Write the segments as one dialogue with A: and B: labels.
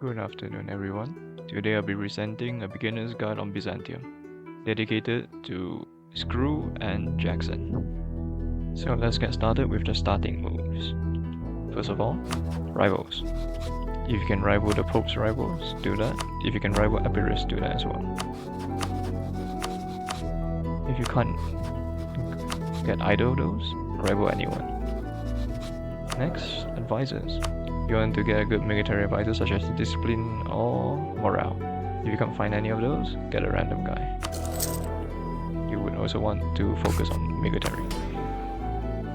A: Good afternoon, everyone. Today I'll be presenting a beginner's guide on Byzantium, dedicated to Screw and Jackson. So let's get started with the starting moves. First of all, rivals. If you can rival the Pope's rivals, do that. If you can rival Epirus, do that as well. If you can't get either of those, rival anyone. Next, advisors. You want to get a good military advisor such as discipline or morale. If you can't find any of those, get a random guy. You would also want to focus on military.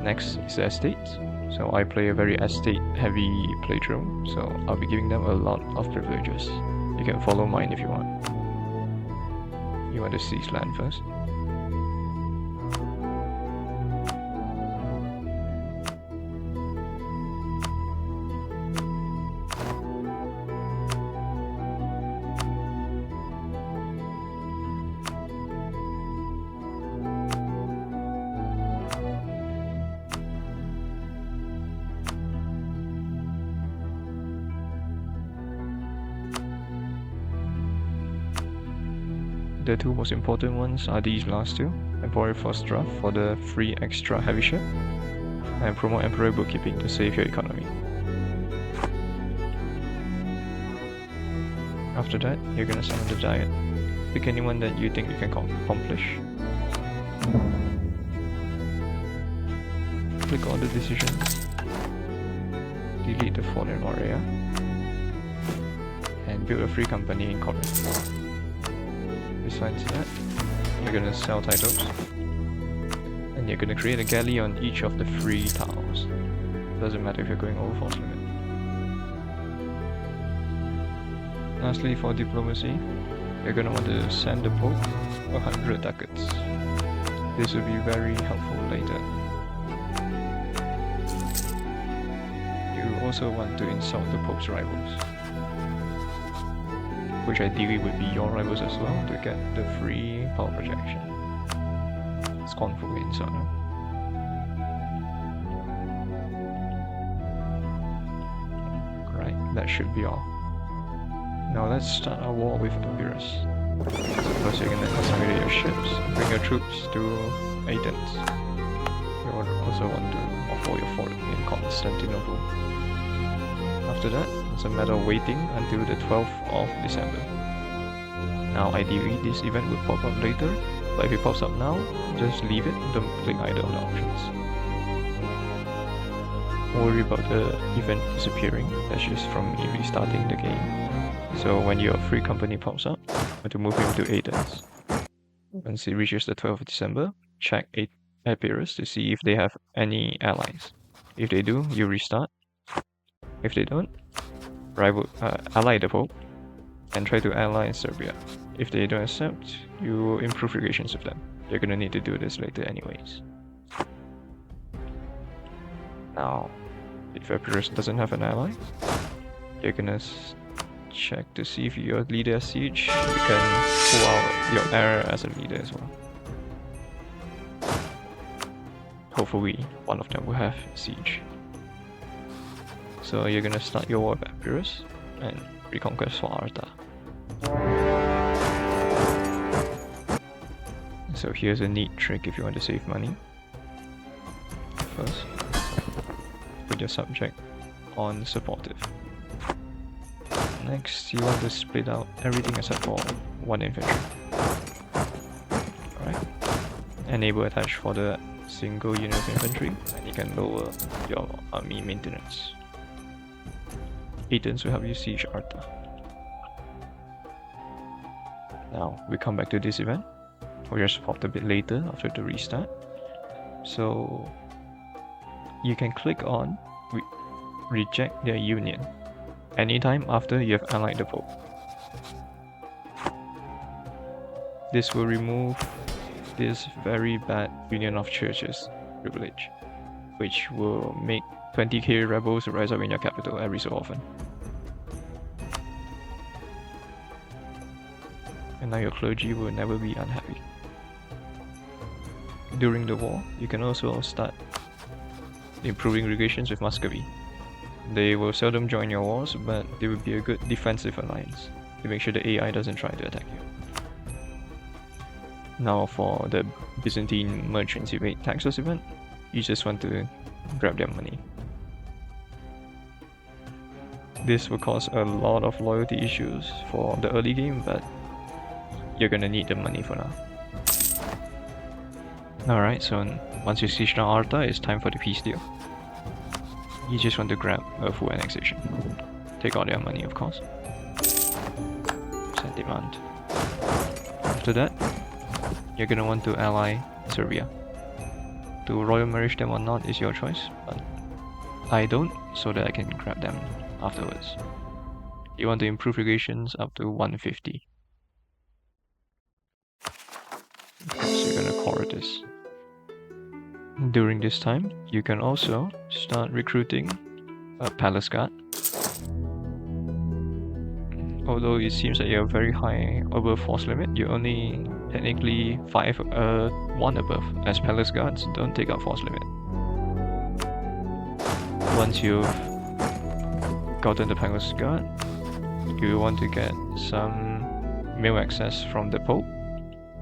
A: Next is the estates. So I play a very estate heavy playthrough, so I'll be giving them a lot of privileges. You can follow mine if you want. You want to seize land first. The two most important ones are these last two. Emperor First Draft for the free extra heavy ship, and promote Emperor Bookkeeping to save your economy. After that, you're gonna summon the Giant. Pick anyone that you think you can accomplish. Click on the decisions. Delete the foreign warrior. And build a free company in Corinth. Besides that, you're gonna sell titles, and you're gonna create a galley on each of the free tiles. Doesn't matter if you're going over force limit. Lastly, for diplomacy, you're gonna want to send the Pope 100 ducats. This will be very helpful later. You also want to insult the Pope's rivals, which ideally would be your rivals as well, to get the free power projection. Scornful insult. Right, that should be all. Now let's start our war with Epirus. So first you're gonna consolidate your ships, bring your troops to Athens. You also want to offload your fort in Constantinople. After that, it's a matter of waiting until the 12th of December. Now ideally this event would pop up later, but if it pops up now, just leave it, don't click either of the options. Don't worry about the event disappearing, that's just from me restarting the game. So when your free company pops up, you want to move him to Athens. Once it reaches the 12th of December, check Epirus to see if they have any allies. If they do, you restart. If they don't, ally the Pope and try to ally Serbia. If they don't accept, you improve relations with them. You're gonna need to do this later anyways. Now, if Epirus doesn't have an ally, you're gonna check to see if your leader has siege. You can pull out your heir as a leader as well. Hopefully, one of them will have siege. So you're gonna start your war with Epirus and reconquest Sparta. So here's a neat trick if you want to save money. First, put your subject on supportive. Next, you want to split out everything except for one infantry. Alright. Enable attach for the single unit of infantry, and you can lower your army maintenance. Athens will help you siege Arta. Now, we come back to this event. We are swapped a bit later after the restart. So, you can click on reject their union anytime after you have allied the Pope. This will remove this very bad union of churches privilege, which will make 20k rebels rise up in your capital every so often. And now your clergy will never be unhappy. During the war, you can also start improving relations with Muscovy. They will seldom join your wars, but they will be a good defensive alliance to make sure the AI doesn't try to attack you. Now for the Byzantine merchants evade taxes event, you just want to grab their money. This will cause a lot of loyalty issues for the early game, but you're gonna need the money for now. Alright, so once you siege down Arta, it's time for the peace deal. You just want to grab a full annexation. Take all their money, of course. Set demand. After that, you're gonna want to ally Serbia. To royal marriage them or not is your choice, but I don't, so that I can grab them afterwards. You want to improve relations up to 150. So you're gonna core this. During this time, you can also start recruiting a palace guard. Although it seems that you're very high above force limit, you're only technically 1 above, as palace guards don't take up force limit. Once you've gotten the palace guard, you want to get some mail access from the Pope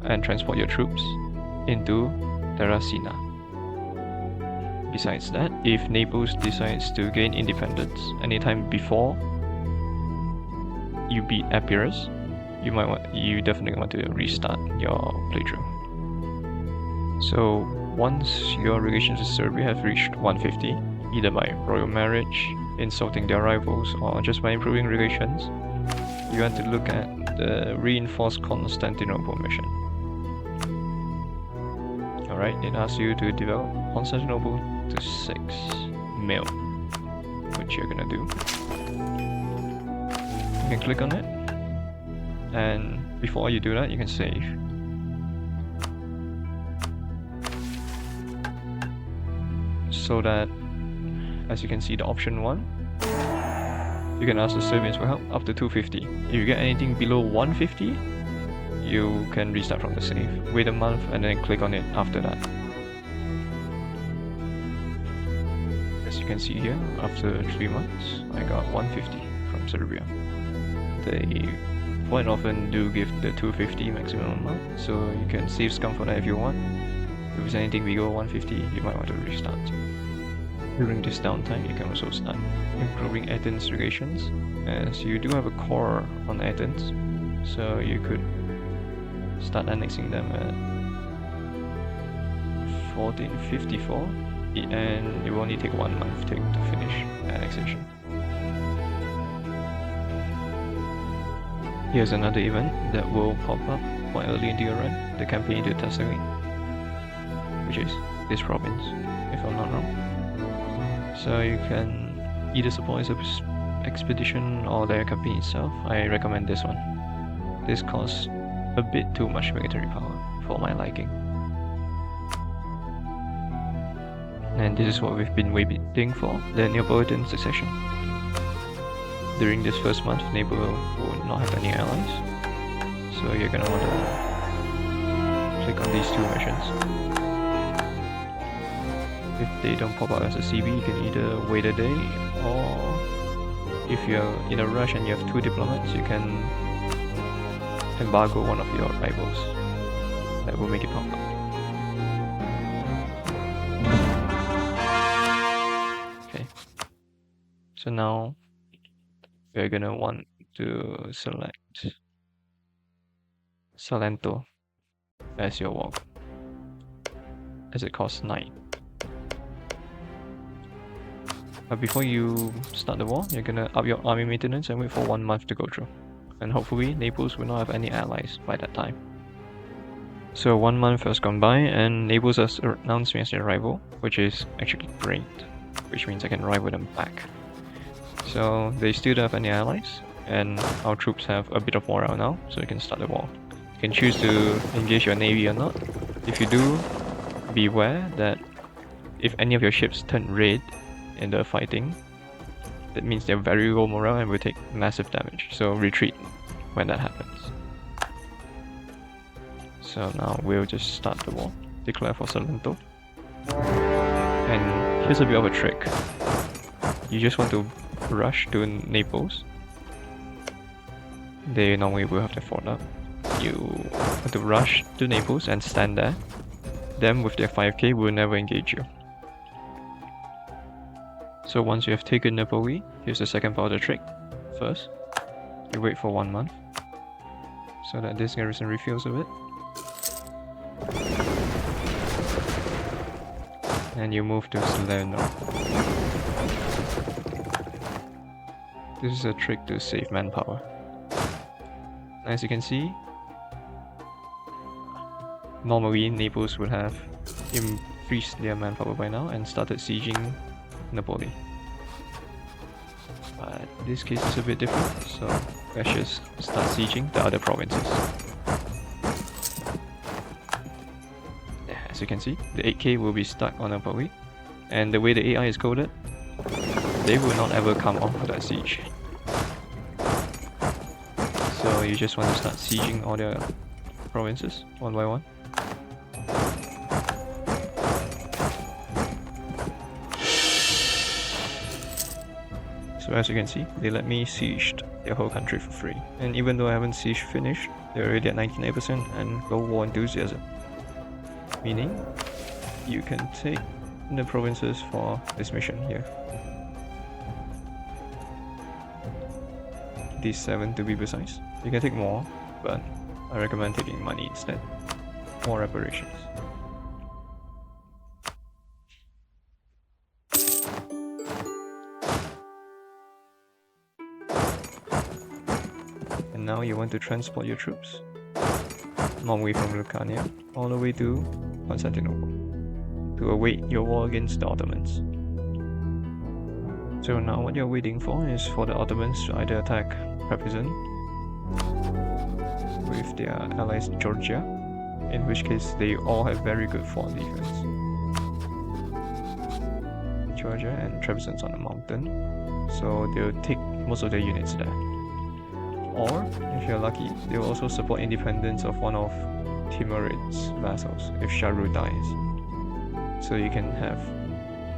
A: and transport your troops into Terracina. Besides that, if Naples decides to gain independence anytime before you beat Epirus, you definitely want to restart your playthrough. So once your relations with Serbia have reached 150, either by royal marriage, insulting their rivals, or just by improving relations, you want to look at the reinforced Constantinople mission. Alright, it asks you to develop Constantinople to 6 mil, which you're gonna do. You can click on it, and before you do that, you can save. So that, as you can see, the option 1, you can ask the Serbians for help up to 250. If you get anything below 150, you can restart from the save. Wait a month and then click on it after that. As you can see here, after 3 months, I got 150 from Serbia. They quite often do give the 250 maximum amount, so you can save scum for that if you want. If there's anything below 150, you might want to restart. During this downtime, you can also start improving Athens' relations, as you do have a core on Athens, so you could start annexing them at 1454, and it will only take 1 month to finish annexation. Here's another event that will pop up quite early into your run, the campaign to Thessaly, which is this province, if I'm not wrong. So you can either support this expedition or their campaign itself. I recommend this one. This costs a bit too much military power for my liking. And this is what we've been waiting for, the Neapolitan succession. During this first month, Naples will not have any allies, so you're gonna want to click on these 2 missions. If they don't pop out as a CB, you can either wait a day, or if you're in a rush and you have 2 diplomats, you can embargo one of your rivals. That will make it pop up. Okay. So now we're gonna want to select Salento as your war, as it costs 9. But before you start the war, you're gonna up your army maintenance and wait for 1 month to go through. And hopefully Naples will not have any allies by that time. So 1 month has gone by and Naples has announced me as their rival, which is actually great, which means I can rival them back. So they still don't have any allies, and our troops have a bit of morale now, so you can start the war. You can choose to engage your navy or not. If you do, beware that if any of your ships turn red in the fighting, that means they're very low morale and will take massive damage, so retreat when that happens. So now we'll just start the war. Declare for Salento. And here's a bit of a trick. you just want to rush to Naples. They normally will have their fort up. You want to rush to Naples and stand there. Them with their 5k will never engage you. So once you have taken Napoli, here's the second part of the trick. First, you wait for 1 month so that this garrison refills a bit. And you move to Salerno. This is a trick to save manpower. As you can see, normally Naples would have increased their manpower by now and started sieging Napoli. But this case is a bit different, so let's just start sieging the other provinces. As you can see, the 8k will be stuck on Napoli, and the way the AI is coded, they will not ever come off of that siege. So you just want to start sieging all the provinces one by one. So as you can see, they let me siege their whole country for free. And even though I haven't siege finished, they're already at 99% and low war enthusiasm. Meaning, you can take the provinces for this mission here. These 7 to be precise. You can take more, but I recommend taking money instead. More reparations. And now you want to transport your troops, normally from Lucania, all the way to Constantinople, to await your war against the Ottomans. So now what you're waiting for is for the Ottomans to either attack Trebizond with their allies Georgia, in which case they all have very good fort defense. Georgia and Trebizond's on a mountain, so they'll take most of their units there. Or, if you're lucky, they'll also support independence of one of Timurid's vassals if Shahrukh dies. So you can have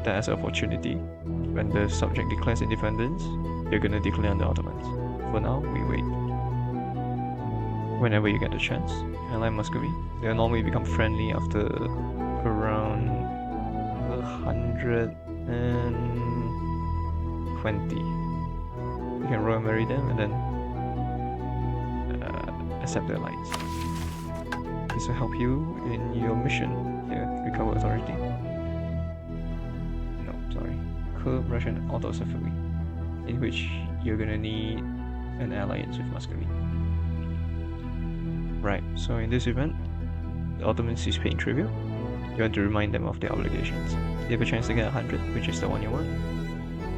A: that as an opportunity. When the subject declares independence, you're gonna declare on the Ottomans. For now, we wait. Whenever you get the chance, ally Muscovy, they'll normally become friendly after around 120. You can royal marry them and then accept their alliance. This will help you in your mission here, recover authority. No, sorry. Curb Russian autocephaly, in which you're gonna need an alliance with Muscovy. Right, so in this event, the Ottomans cease paying tribute. You want to remind them of their obligations. You have a chance to get 100, which is the one you want.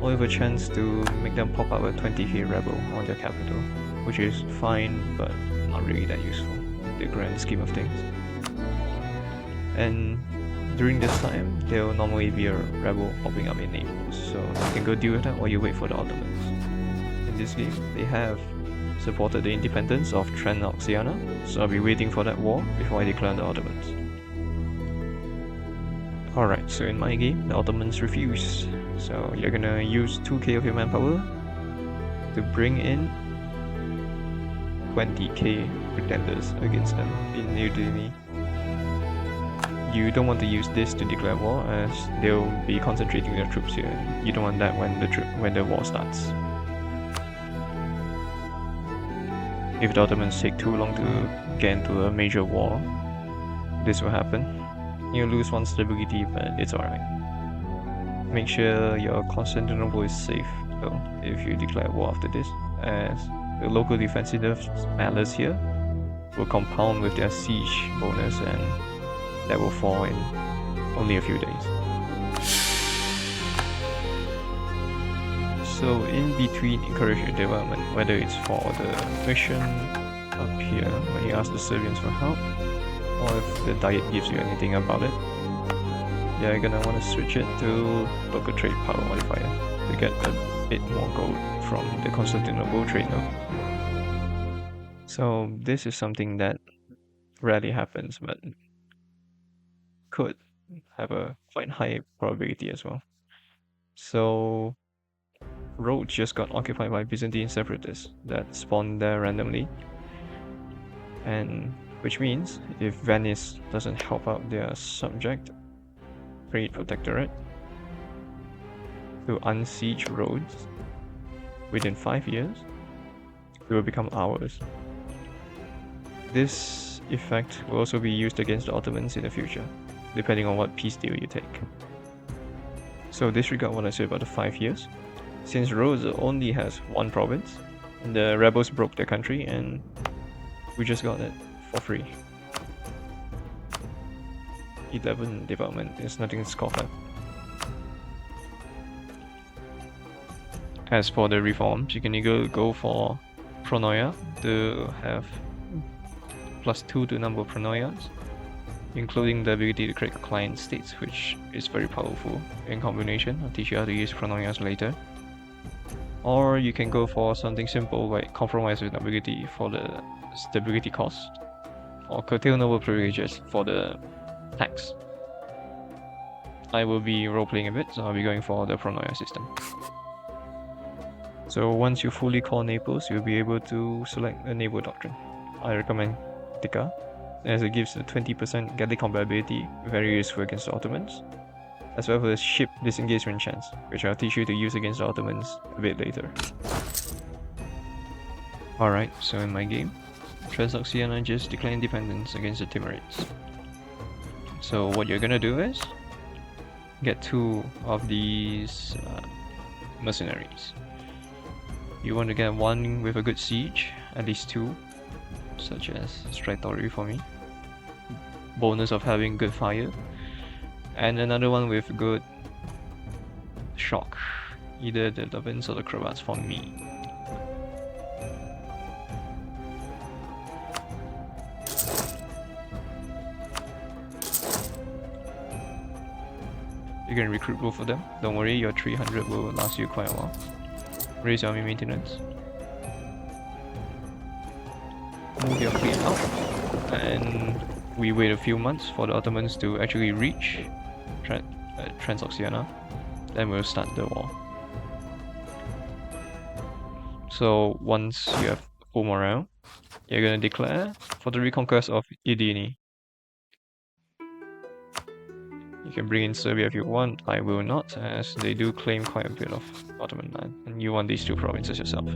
A: Or you have a chance to make them pop up a 20k rebel on their capital, which is fine, but not really that useful in the grand scheme of things. And during this time, there will normally be a rebel popping up in Naples, so you can go deal with that or you wait for the Ottomans. In this game, they have supported the independence of Transnoxiana, so I'll be waiting for that war before I declare the Ottomans. Alright, so in my game, the Ottomans refuse, so you're gonna use 2k of your manpower to bring in 20k pretenders against them in New Delhi. You don't want to use this to declare war, as they'll be concentrating their troops here. You don't want that when the war starts. If the Ottomans take too long to get into a major war, this will happen. You lose one stability, but it's alright. Make sure your Constantinople is safe, though, if you declare war after this, as the local defensive matters here will compound with their siege bonus, and that will fall in only a few days. So in between, encourage your development, whether it's for the mission up here when you ask the Serbians for help, or if the diet gives you anything about it. You're gonna want to switch it to local trade power modifier to get a bit more gold from the Constantinople trade node. So this is something that rarely happens, but could have a quite high probability as well. So Rhodes just got occupied by Byzantine separatists that spawned there randomly, and which means if Venice doesn't help out their subject Great Protectorate to unsiege Rhodes within 5 years, it will become ours. This effect will also be used against the Ottomans in the future, depending on what peace deal you take. So disregard what I said about the 5 years. Since Rhodes only has one province, the rebels broke the country and we just got it for free. 11 development is nothing to scoff at. As for the reforms, you can either go for pronoia to have +2 to number of pronoias, including the ability to create client states, which is very powerful in combination. I'll teach you how to use pronoias later. Or you can go for something simple like compromise with nobility for the stability cost, or curtail noble privileges for the tax. I will be role-playing a bit, so I'll be going for the pronoia system. So once you fully call Naples, you'll be able to select a naval doctrine. I recommend Tika, as it gives a 20% galley combat ability, very useful against the Ottomans, as well as ship disengagement chance, which I'll teach you to use against the Ottomans a bit later. Alright, so in my game, Transoxiana just declared independence against the Timurids. So what you're gonna do is get 2 of these mercenaries. You want to get one with a good siege, at least 2, such as Stratory for me, bonus of having good fire, and another one with good shock, either the Levins or the Croats for me. You can recruit both of them. Don't worry, your 300 will last you quite a while. Raise your army maintenance. Move your fleet out. And we wait a few months for the Ottomans to actually reach Transoxiana. Then we'll start the war. So once you have full morale, you're gonna declare for the reconquest of Idini. You can bring in Serbia if you want. I will not, as they do claim quite a bit of Ottoman land, and you want these 2 provinces yourself.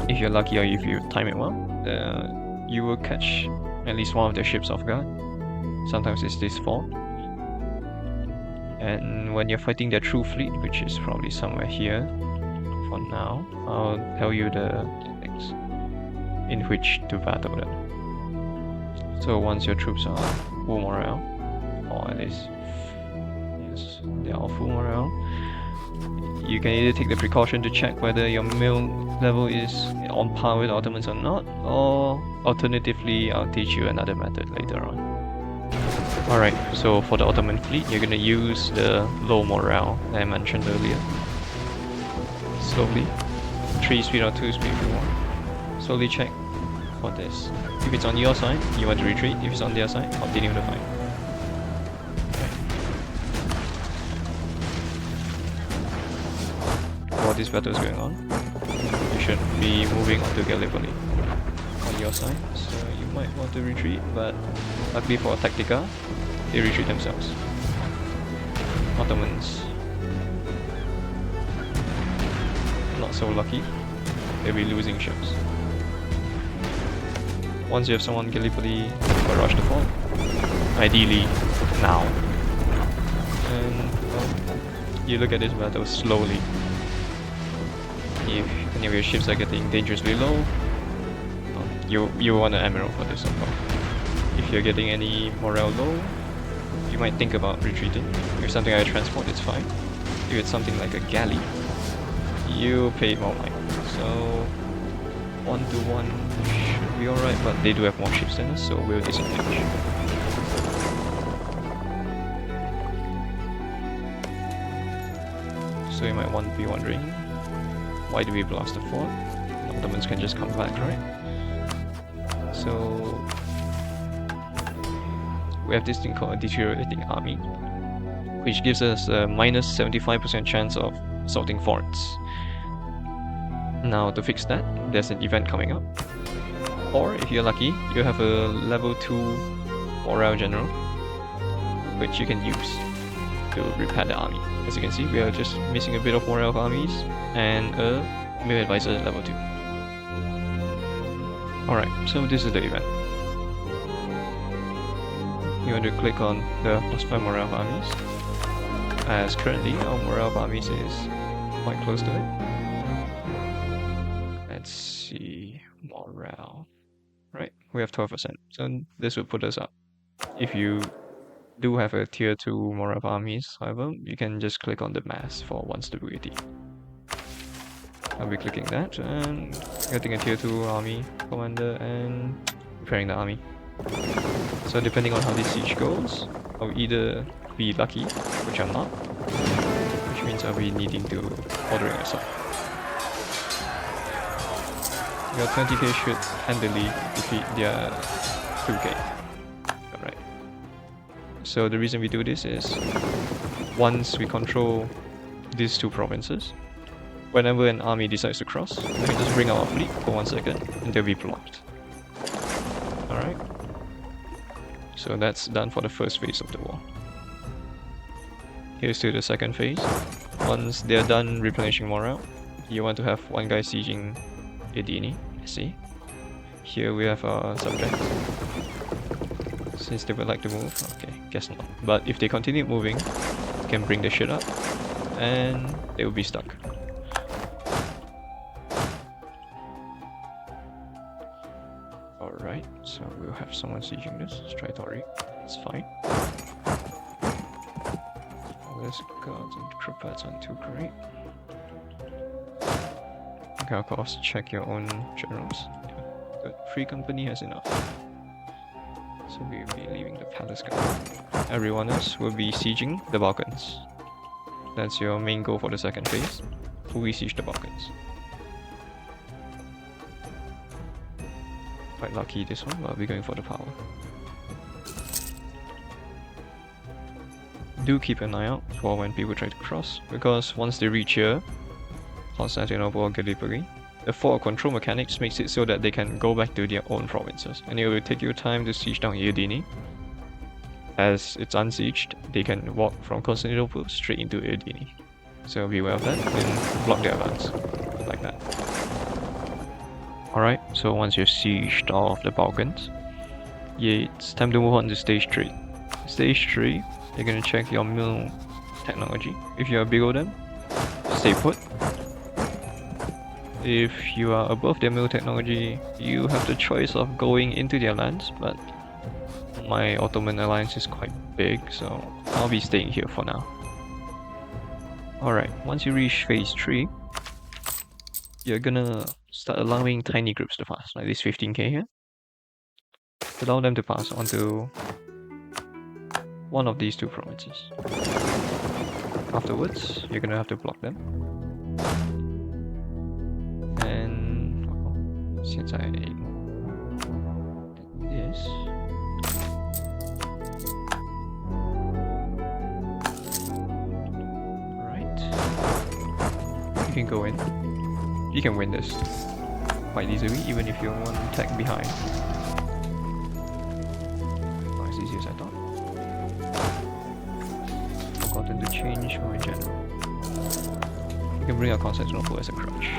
A: If you're lucky or if you time it well, you will catch at least one of their ships off guard. Sometimes it's this fall. And when you're fighting their true fleet, which is probably somewhere here, for now, I'll tell you the things in which to battle them. So once your troops are full morale, or at least, yes, they are full morale, you can either take the precaution to check whether your mill level is on par with Ottomans or not, or alternatively, I'll teach you another method later on. Alright, so for the Ottoman fleet, you're gonna use the low morale that I mentioned earlier. Slowly, 3 speed or 2 speed if you want. Slowly check for this. If it's on your side, you want to retreat. If it's on their side, continue the fight. While this battle is going on, you should be moving onto Gallipoli on your side, so you might want to retreat, but luckily for Tactica, they retreat themselves. Ottomans, not so lucky, they'll be losing ships. Once you have someone Gallipoli, barrage the fort, ideally now. And well, you look at this battle slowly. If any of your ships are getting dangerously low, you want an admiral for this as well. If you're getting any morale low, you might think about retreating. If it's something like a transport, it's fine. If it's something like a galley, you pay more money. So 1-to-1 should be alright, but they do have more ships than us, so we'll disengage. So you might be wondering, why do we blast the fort? The Ottomans can just come back, right? So we have this thing called a deteriorating army, which gives us a minus 75% chance of assaulting forts. Now to fix that, there's an event coming up. Or if you're lucky, you have a level 2 morale general, which you can use to repair the army. As you can see, we are just missing a bit of morale of armies and a male advisor level 2. Alright, so this is the event. You want to click on the +5 morale of armies, as currently our morale of armies is quite close to it. Let's see, morale. Right, we have 12%, so this will put us up. If you do have a tier 2 morale of armies, however, you can just click on the mass for 1 stability. I'll be clicking that and getting a tier 2 army commander and preparing the army. So depending on how this siege goes, I'll either be lucky, which I'm not, which means I'll be needing to ordering a sub. Your 20k should handily defeat their 2k. Alright. So the reason we do this is, once we control these 2 provinces, whenever an army decides to cross, we can just bring our fleet for 1 second and they'll be blocked. Alright. So that's done for the first phase of the war. Here's to the second phase. Once they're done replenishing morale, you want to have one guy sieging Edini. See? Here we have our subject. Since they would like to move, okay, guess not. But if they continue moving, you can bring the shit up and they will be stuck. Alright, so we'll have someone sieging this. Let's try Tori. It's fine. There's guards and Krupats aren't too great. Okay, of course, check your own generals. Yeah, good. Free company has enough. So we'll be leaving the palace guard. Everyone else will be sieging the Balkans. That's your main goal for the second phase. We siege the Balkans. Quite lucky this one, but I'll be going for the power. Do keep an eye out for when people try to cross, because once they reach here, Constantinople or Gallipoli, the forward control mechanics makes it so that they can go back to their own provinces, and it will take you time to siege down Irdini. As it's unsieged, they can walk from Constantinople straight into Irdini. So beware of that and block their advance, like that. Alright, so once you've sieged all of the Balkans, it's time to move on to stage 3. Stage 3, you're gonna check your mill technology. If you are below them, stay put. If you are above their mill technology, you have the choice of going into their lands, but my Ottoman alliance is quite big, so I'll be staying here for now. Alright, once you reach phase 3, you're gonna start allowing tiny groups to pass, like this 15k here. Allow them to pass onto one of these 2 provinces. Afterwards, you're gonna have to block them. And since I did this, right, you can go in. You can win this quite easily, even if you're one tech behind. Not as easy as I thought. Forgotten to change my general. You can bring out Constantinople as a crutch.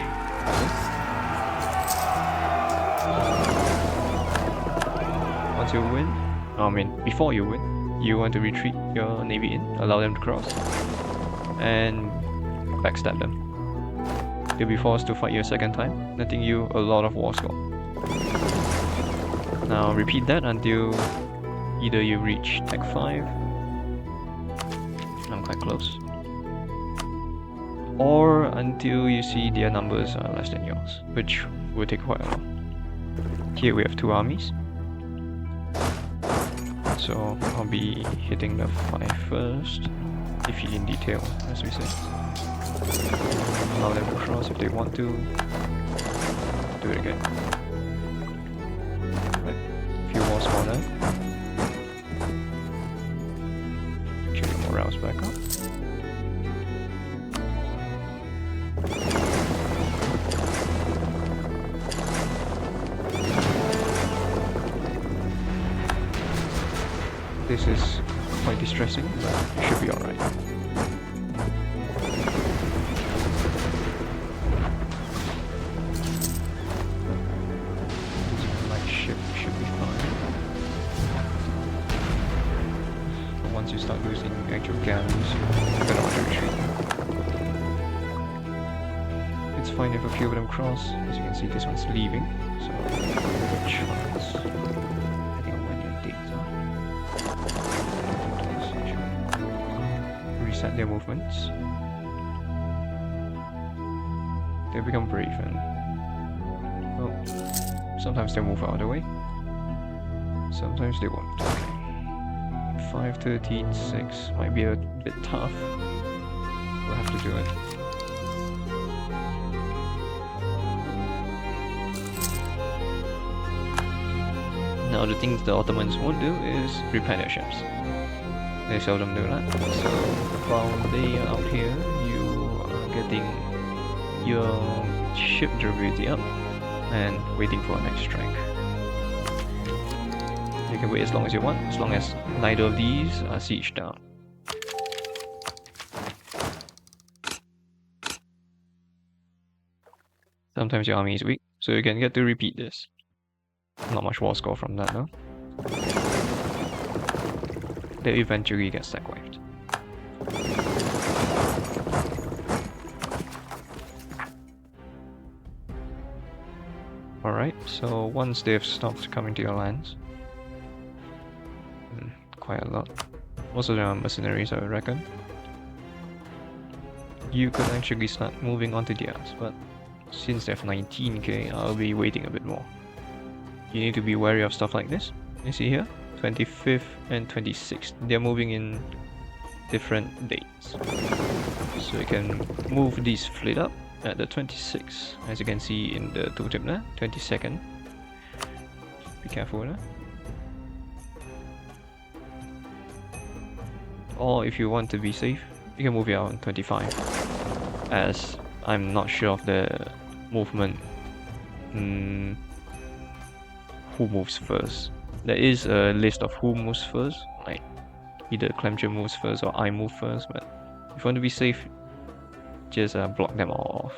A: Once you win, before you win, you want to retreat your navy in, allow them to cross, and backstab them. They'll be forced to fight you a second time, netting you a lot of war score. Now repeat that until either you reach Tech 5, I'm quite close, or until you see their numbers are less than yours, which will take quite a while. Here we have 2 armies, so I'll be hitting the 5 first, defeat in detail, as we say. Allow them to cross if they want to. Do it again. Right. A few more spawner. morale's back up. This is quite distressing, but it should be alright. This light ship should be fine. But once you start losing actual galleys, you're gonna want to retreat. It's fine if a few of them cross. As you can see, this one's leaving, so good chance. Depending on when your dates are. Reset their movements. They become brave and well, sometimes they'll move out of the way. Sometimes they won't. Okay. 513, 6 might be a bit tough. We'll have to do it. Now the things the Ottomans won't do is repair their ships. They seldom do that. So while they are out here, you are getting your ship durability up and waiting for a next strike. You can wait as long as you want, as long as neither of these are sieged down. Sometimes your army is weak, so you can get to repeat this. Not much war score from that though. They eventually get stack wiped. Alright, so once they've stopped coming to your lands, quite a lot. Most of them are mercenaries, I would reckon. You could actually start moving onto theirs, but since they have 19k, I'll be waiting a bit more. You need to be wary of stuff like this. You see here, 25th and 26th. They're moving in different dates. So you can move these fleet up at the 26th, as you can see in the tooltip there, 22nd. Be careful there. Or if you want to be safe, you can move it out on 25, as I'm not sure of the movement. Who moves first? There is a list of who moves first, like either Clemcher moves first or I move first, but if you want to be safe, just block them all off.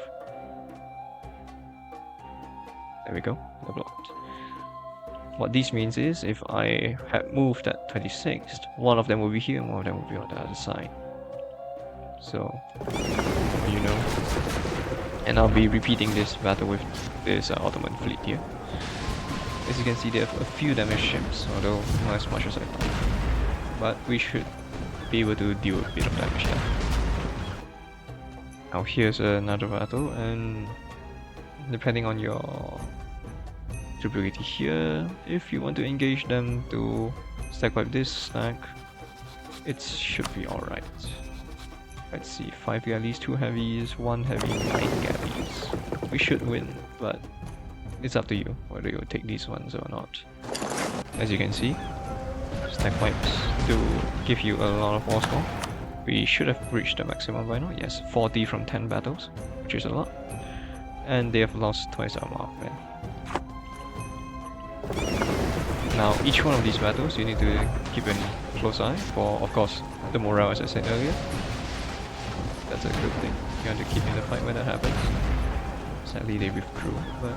A: There we go, they're blocked. What this means is, if I had moved at 26th, one of them will be here and one of them will be on the other side. So, you know. And I'll be repeating this battle with this Ottoman fleet here. As you can see, they have a few damaged ships, although not as much as I thought. But we should be able to deal with a bit of damage there. Now here's another battle, and depending on your durability here, if you want to engage them to stack wipe this stack, it should be alright. Let's see, 5 galleys, 2 heavies, 1 heavy, 9 galleys. We should win, but it's up to you whether you take these ones or not. As you can see, stack wipes do give you a lot of war score. We should have reached the maximum by now. Yes, 40 from 10 battles, which is a lot. And they have lost twice our mark. Now, each one of these battles, you need to keep a close eye for, of course, the morale, as I said earlier. That's a good thing. You want to keep in the fight when that happens. Sadly, they withdrew, but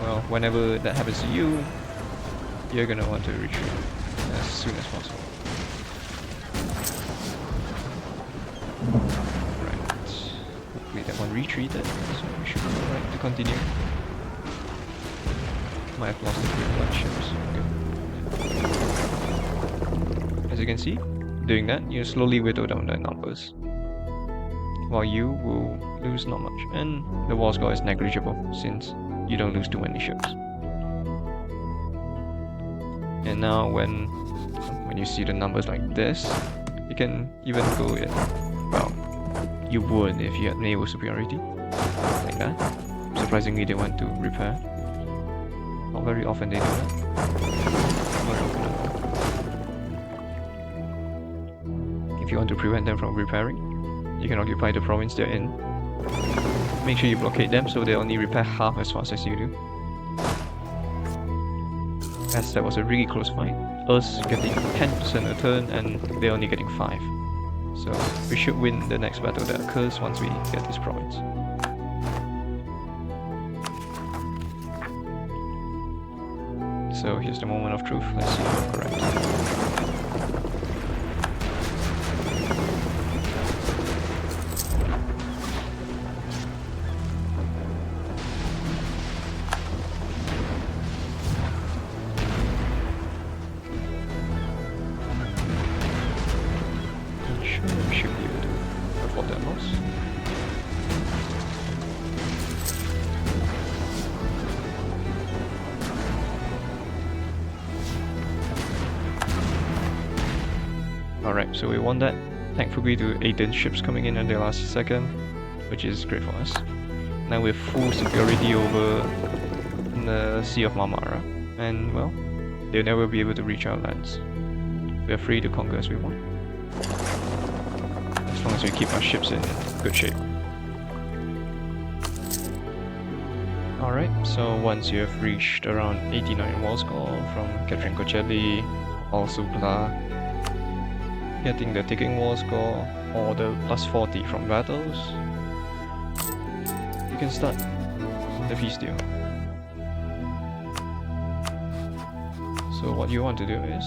A: well, whenever that happens to you, you're gonna want to retreat as soon as possible. Right. Hopefully that one retreated, so we should be alright to continue. Might have lost a few blood ships. Good. As you can see, doing that, you slowly whittle down the numbers, while you will lose not much, and the war score is negligible since you don't lose too many ships. And now when you see the numbers like this, you can even go in, well, you would if you had naval superiority, like that. Surprisingly, they went to repair. Not very often they do that. Not often at all. if you want to prevent them from repairing, you can occupy the province they're in. Make sure you blockade them so they only repair half as fast as you do. As that was a really close fight. Us getting 10% a turn and they're only getting 5. So we should win the next battle that occurs once we get this province. So here's the moment of truth. Let's see if I'm correct. Alright, so we won that. Thankfully to Aiden ships coming in at the last second, which is great for us. Now we have full security over the Sea of Marmara, and well, they'll never be able to reach our lands. We are free to conquer as we want. As long as we keep our ships in good shape. Alright, so once you have reached around 89 war score from capturing Cocelli, Al-Supla, getting the ticking war score, or the plus 40 from battles, you can start the peace deal. So what you want to do is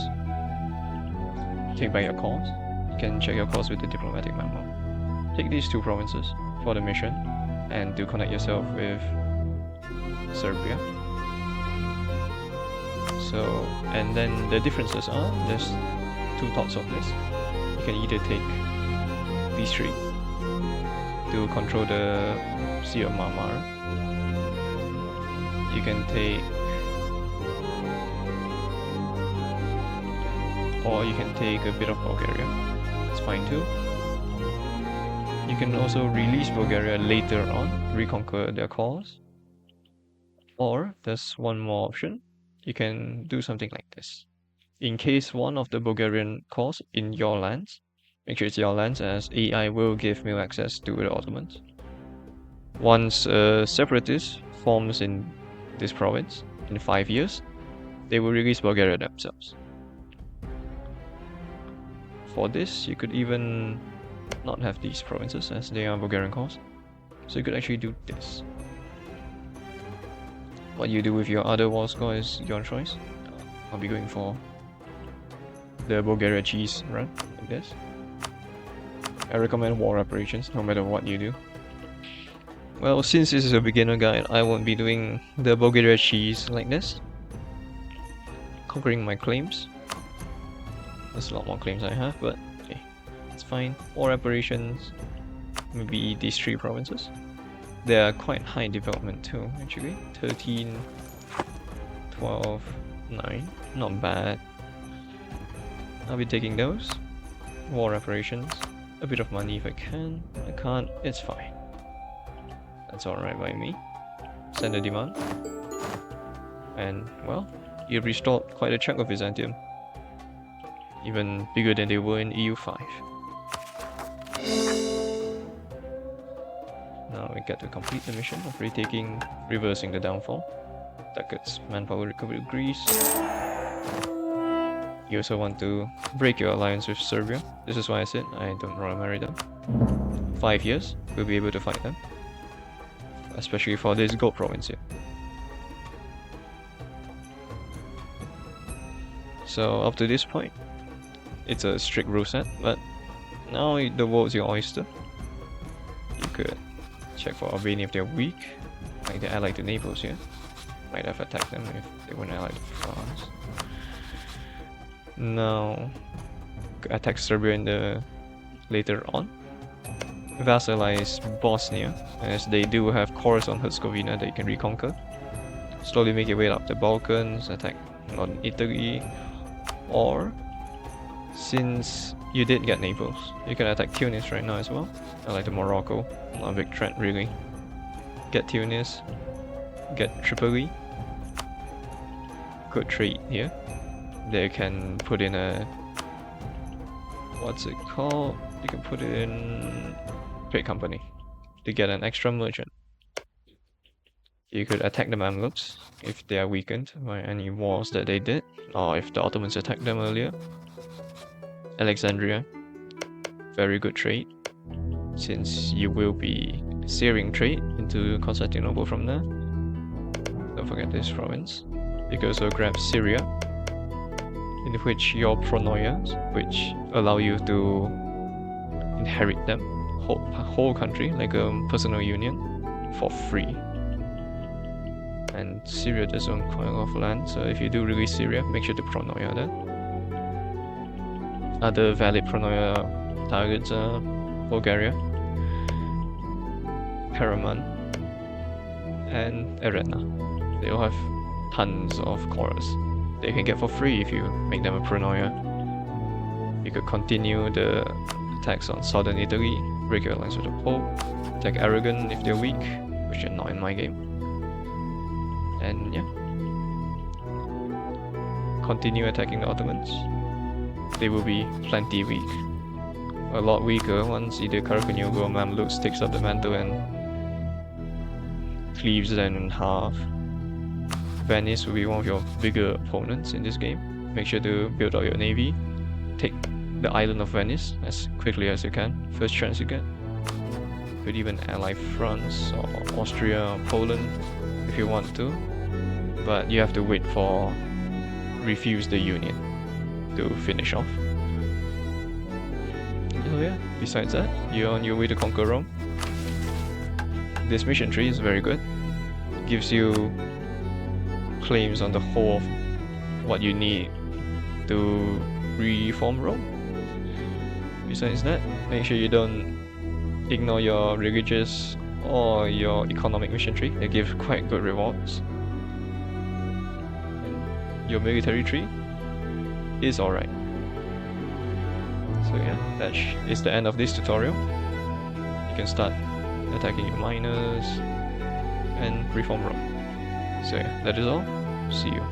A: take back your cause. You can check your cause with the diplomatic memo. Take these 2 provinces for the mission and to connect yourself with Serbia. So, and then the differences are, there's 2 thoughts of this. You can either take these 3 to control the Sea of Marmara. You can take, or you can take a bit of Bulgaria. It's fine too. You can also release Bulgaria later on, reconquer their cause. Or there's one more option. You can do something like this. In case one of the Bulgarian cause in your lands, make sure it's your lands, as AI will give mail access to the Ottomans. Once a separatist forms in this province in 5 years, they will release Bulgaria themselves. For this, you could even not have these provinces as they are Bulgarian cause. So you could actually do this. What you do with your other war score is your choice. I'll be going for the Bulgaria cheese run, like this. I recommend war operations, no matter what you do. Well, since this is a beginner guide, I won't be doing the Bulgaria cheese like this. Conquering my claims. There's a lot more claims I have, but okay, it's fine. War operations, maybe these 3 provinces. They are quite high development too, actually. 13, 12, 9, not bad. I'll be taking those. War operations. A bit of money if I can. I can't, it's fine. That's alright by me. Send a demand. And, well, you've restored quite a chunk of Byzantium. Even bigger than they were in EUIV. Now we get to complete the mission of retaking, reversing the downfall. That gets manpower recovery to Greece. You also want to break your alliance with Serbia. This is why I said I don't want to marry them. 5 years, we'll be able to fight them. Especially for this gold province here. So up to this point, it's a strict rule set, but now the world's your oyster. You could check for Albania if they're weak, like they're allied to Naples here. Might have attacked them if they weren't allied to France. Now, attack Serbia in the later on. Vassalize Bosnia, as they do have cores on Herzegovina that you can reconquer. Slowly make your way up the Balkans, attack northern Italy, or since you did get Naples, you can attack Tunis right now as well. I like the Morocco, not a big threat really. Get Tunis, get Tripoli. Good trade here. They can put in a what's it called? You can put it in trade company to get an extra merchant. You could attack the Mamelukes if they are weakened by any wars that they did, or if the Ottomans attacked them earlier. Alexandria, very good trade, since you will be steering trade into Constantinople from there. Don't forget this province. You can also grab Syria, in which your pronoias, which allow you to inherit them, whole country, like a personal union, for free. And Syria does own quite a lot of land, so if you do release Syria, make sure to pronoia that. Other valid pronoia targets are Bulgaria, Karaman, and Eretna. They all have tons of chorus they can get for free if you make them a pronoia. You could continue the attacks on southern Italy, break your alliance with the Pope, attack Aragon if they're weak, which are not in my game. And yeah, continue attacking the Ottomans. They will be plenty weak. A lot weaker once either Karaganyugo or Mamelukes takes up the mantle and cleaves them in half. Venice will be one of your bigger opponents in this game. Make sure to build out your navy. Take the island of Venice as quickly as you can, first chance you get. Could even ally France or Austria or Poland if you want to, but you have to wait for refuse the union to finish off. So yeah, besides that, you're on your way to conquer Rome. This mission tree is very good. Gives you claims on the whole of what you need to reform Rome. Besides that, make sure you don't ignore your religious or your economic mission tree. They give quite good rewards. And your military tree is alright. So yeah, that is the end of this tutorial. You can start attacking your miners and reform Rome. So yeah, that is all. See you.